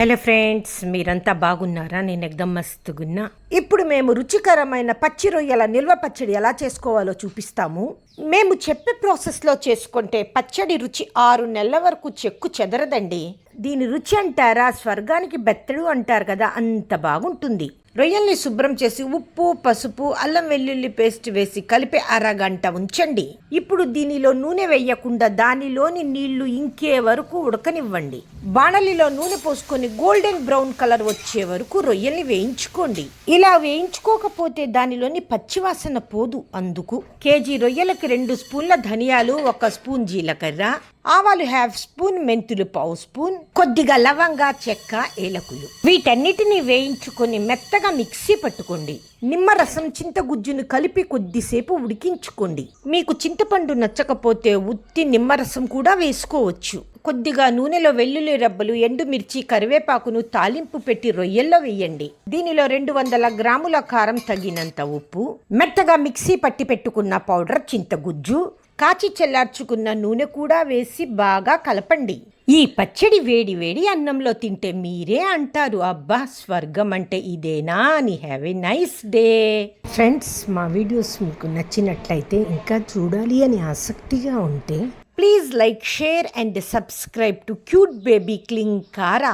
Hello friends, మీరంతా బాగున్నారా? నేను ఎగ్దమ్ మస్తుగున్నా. ఇప్పుడు మేము రుచికరమైన పచ్చి రొయ్యల నిల్వ పచ్చడి ఎలా చేసుకోవాలో చూపిస్తాము. మేము చెప్పే ప్రాసెస్లో చేసుకుంటే పచ్చడి రుచి 6 నెలల వరకు చెక్కు చెదరదండి. దీని రుచి అంటారా, స్వర్గానికి బెత్తడు అంటారు కదా, అంత బాగుంటుంది. రొయ్యల్ని శుభ్రం చేసి ఉప్పు, పసుపు, అల్లం వెల్లుల్లి పేస్ట్ వేసి కలిపి అరగంట ఉంచండి. ఇప్పుడు దీనిలో నూనె వేయకుండా దానిలోని నీళ్లు ఇంకే వరకు ఉడకనివ్వండి. బాణలిలో నూనె పోసుకొని గోల్డెన్ బ్రౌన్ కలర్ వచ్చే వరకు రొయ్యల్ని వేయించుకోండి. ఇలా వేయించుకోకపోతే దానిలోని పచ్చివాసన పోదు. అందుకు కేజీ రొయ్యలకి 2 స్పూన్ల ధనియాలు, 1 స్పూన్ జీలకర్ర, ఆవాలు 1/2 స్పూన్, మెంతులు 1/2 స్పూన్, కొద్దిగా లవంగా, చెక్క, ఏలకులు, వీటన్నిటిని వేయించుకొని మెత్తగా మిక్సీ పట్టుకోండి. నిమ్మరసం, చింతగుజ్జును కలిపి కొద్దిసేపు ఉడికించుకోండి. మీకు చింతపండు నచ్చకపోతే ఉత్తి నిమ్మరసం కూడా వేసుకోవచ్చు. కొద్దిగా నూనెలో వెల్లుల్లి రబ్బలు, ఎండుమిర్చి, కరివేపాకును తాలింపు పెట్టి రొయ్యల్లో వేయండి. దీనిలో 200 గ్రాముల కారం, తగినంత ఉప్పు, మెత్తగా మిక్సీ పట్టి పెట్టుకున్న పౌడర్ చింతగుజ్జు, కాచి చల్లార్చుకున్న నూనె కూడా వేసి బాగా కలపండి. ఈ పచ్చడి వేడి వేడి అన్నంలో తింటే మీరే అంటారు, అబ్బా స్వర్గం అంటే ఇదేనా అని. Have a nice day friends. మా వీడియోస్ మీకు నచ్చినట్లయితే, ఇంకా చూడాలి అని ఆసక్తిగా ఉంటే please like, share and subscribe to cute baby Klin Kaara.